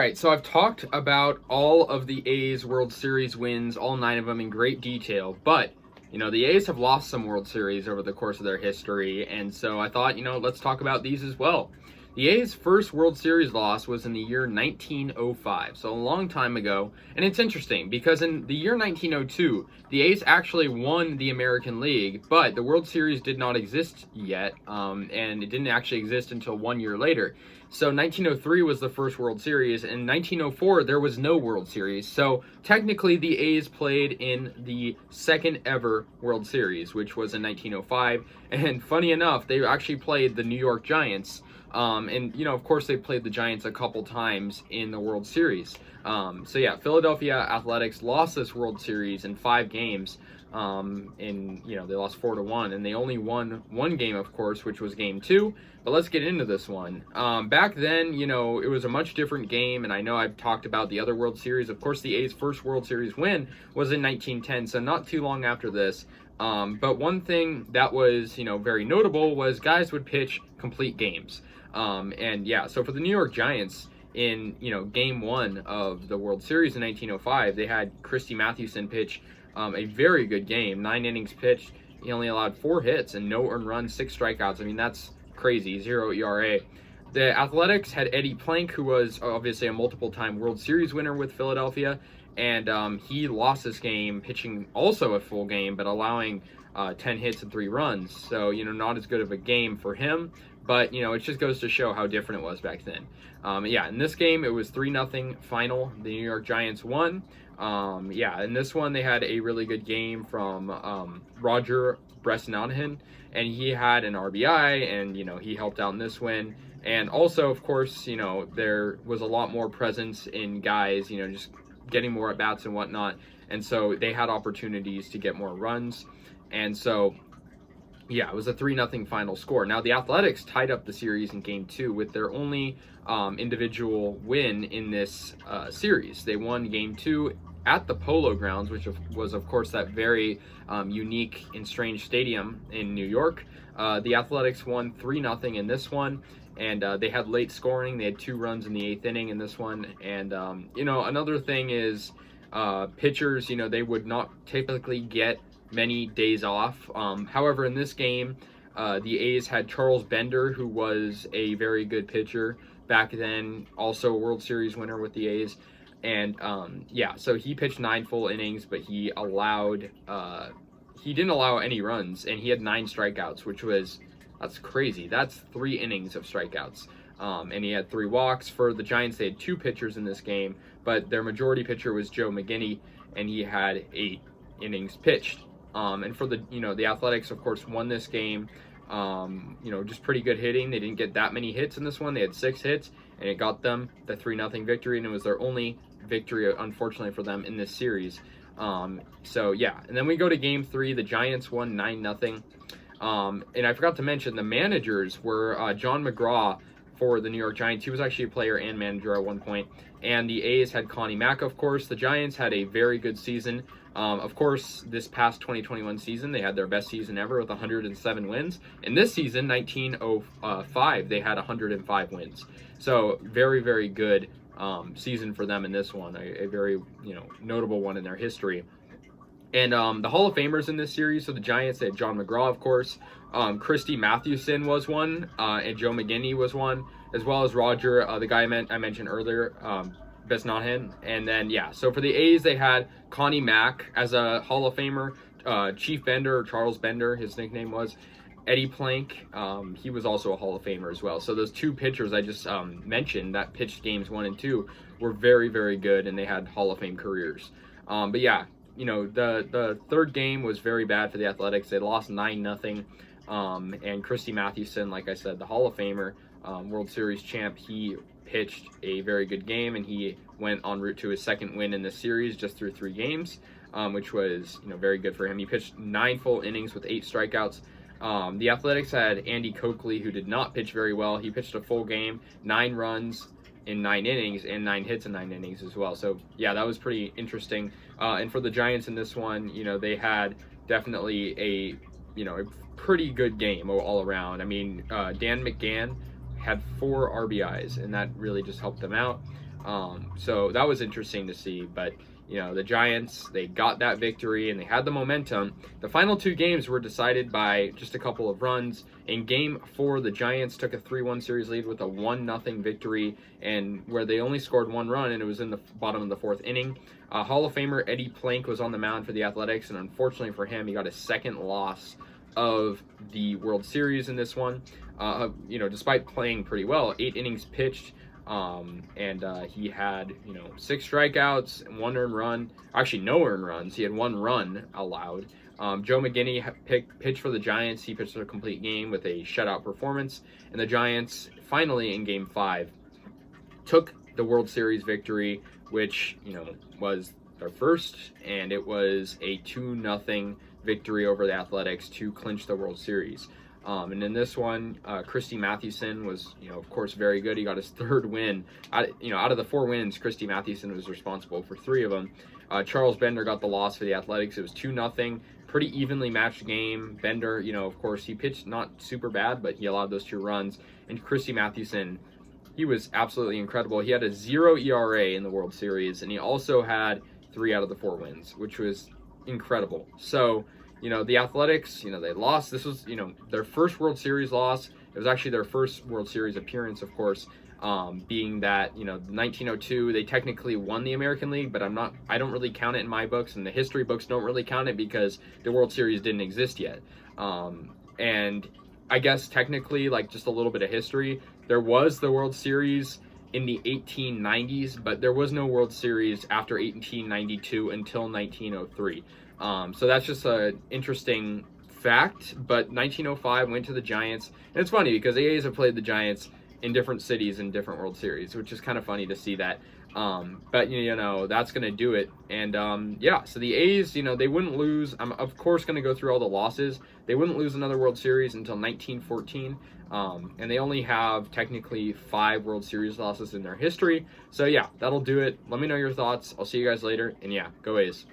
right, so I've talked about all of the A's World Series wins, all 9 of them in great detail, but, the A's have lost some World Series over the course of their history, and so I thought, let's talk about these as well. The A's first World Series loss was in the year 1905, so a long time ago, and it's interesting because in the year 1902, the A's actually won the American League, but the World Series did not exist yet, and it didn't actually exist until 1 year later. So 1903 was the first World Series, and 1904 there was no World Series. So technically the A's played in the second ever World Series, which was in 1905. And funny enough, they actually played the New York Giants. Of course they played the Giants a couple times in the World Series. Philadelphia Athletics lost this World Series in 5 games. They lost 4-1, and they only won one game, of course, which was game 2. But let's get into this one. Back then, it was a much different game, and I know I've talked about the other World Series. Of course, the A's first World Series win was in 1910, so not too long after this. But one thing that was, very notable was guys would pitch complete games. So for the New York Giants, in, game 1 of the World Series in 1905, they had Christy Mathewson pitch a very good game. 9 innings pitched. He only allowed 4 hits and no earned runs, 6 strikeouts. I mean, that's crazy. 0 ERA. The Athletics had Eddie Plank, who was obviously a multiple-time World Series winner with Philadelphia, and he lost this game pitching also a full game, but allowing 10 hits and 3 runs. So, not as good of a game for him, but, it just goes to show how different it was back then. In this game, it was 3-0 final. The New York Giants won. In this one, they had a really good game from Roger Bresnahan, and he had an RBI, and, he helped out in this win. And also, of course, there was a lot more presence in guys, just getting more at-bats and whatnot. And so they had opportunities to get more runs. And so, it was a 3-0 final score. Now, the Athletics tied up the series in Game 2 with their only individual win in this series. They won Game 2 at the Polo Grounds, which was, of course, that very unique and strange stadium in New York. The Athletics won 3-0 in this one, and they had late scoring. They had 2 runs in the 8th inning in this one. And, another thing is pitchers, they would not typically get many days off. However, in this game, the A's had Charles Bender, who was a very good pitcher back then, also a World Series winner with the A's. And so he pitched 9 full innings, but he didn't allow any runs, and he had 9 strikeouts, that's crazy. That's 3 innings of strikeouts. And he had 3 walks. For the Giants, they had 2 pitchers in this game, but their majority pitcher was Joe McGinney, and he had 8 innings pitched. And for the Athletics, of course, won this game. Just pretty good hitting. They didn't get that many hits in this one. They had 6 hits, and it got them the 3-0 victory, and it was their only victory, unfortunately, for them in this series. And then we go to Game 3. The Giants won 9-0. And I forgot to mention, the managers were John McGraw for the New York Giants. He was actually a player and manager at one point. And the A's had Connie Mack, of course. The Giants had a very good season. Of course, this past 2021 season, they had their best season ever with 107 wins. And this season, 1905, they had 105 wins. So very, very good season for them in this one. A very, notable one in their history. And the Hall of Famers in this series, so the Giants, they had John McGraw, of course. Christy Mathewson was one, and Joe McGinney was one, as well as Roger, the guy I mentioned earlier, Bresnahan. And then, so for the A's, they had Connie Mack as a Hall of Famer, Chief Bender, or Charles Bender, his nickname was, Eddie Plank, he was also a Hall of Famer as well. So those 2 pitchers I just mentioned that pitched games 1 and 2 were very, very good, and they had Hall of Fame careers. The third game was very bad for the Athletics. They lost 9-0. And Christy Mathewson, like I said, the Hall of Famer, World Series champ, he pitched a very good game, and he went en route to his second win in the series just through 3 games, which was very good for him. He pitched 9 full innings with 8 strikeouts. The Athletics had Andy Coakley, who did not pitch very well. He pitched a full game, 9 runs in 9 innings, and 9 hits in 9 innings as well. So that was pretty interesting. And for the Giants in this one, they had definitely a pretty good game all around. I mean, Dan McGann had 4 RBIs, and that really just helped them out. So that was interesting to see. But you know, the Giants, they got that victory and they had the momentum. The final two games were decided by just a couple of runs. In Game 4, the Giants took a 3-1 series lead with a 1-0 victory, and where they only scored one run, and it was in the bottom of the fourth inning. Hall of Famer Eddie Plank was on the mound for the Athletics, and unfortunately for him, he got his second loss of the World Series in this one. You know, despite playing pretty well, 8 innings pitched, and he had, you know, 6 strikeouts and 1 earned run. Actually, no earned runs. He had 1 run allowed. Joe McGinney pitched for the Giants. He pitched a complete game with a shutout performance, and the Giants finally in Game 5 took the World Series victory, which, you know, was their first, and it was a 2-0 victory over the Athletics to clinch the World Series. And in this one, Christy Mathewson was, you know, of course, very good. He got his 3rd win. Out of the 4 wins, Christy Mathewson was responsible for 3 of them. Charles Bender got the loss for the Athletics. It was 2-0. Pretty evenly matched game. Bender, you know, of course, he pitched not super bad, but he allowed those 2 runs. And Christy Mathewson, he was absolutely incredible. He had a 0 ERA in the World Series, and he also had 3 out of the 4 wins, which was incredible. So, you know, the Athletics, you know, they lost. This was, you know, their first World Series loss. It was actually their first World Series appearance, of course, being that, you know, 1902, they technically won the American League, but I don't really count it in my books, and the history books don't really count it because the World Series didn't exist yet. And I guess technically, like, just a little bit of history, there was the World Series in the 1890s, but there was no World Series after 1892 until 1903. So that's just an interesting fact, but 1905 went to the Giants, and it's funny because the A's have played the Giants in different cities in different World Series, which is kind of funny to see that. But, you know, that's going to do it. And, yeah, so the A's, you know, they wouldn't lose. I'm, of course, going to go through all the losses. They wouldn't lose another World Series until 1914. And they only have technically 5 World Series losses in their history. So, yeah, that'll do it. Let me know your thoughts. I'll see you guys later. And, yeah, go A's.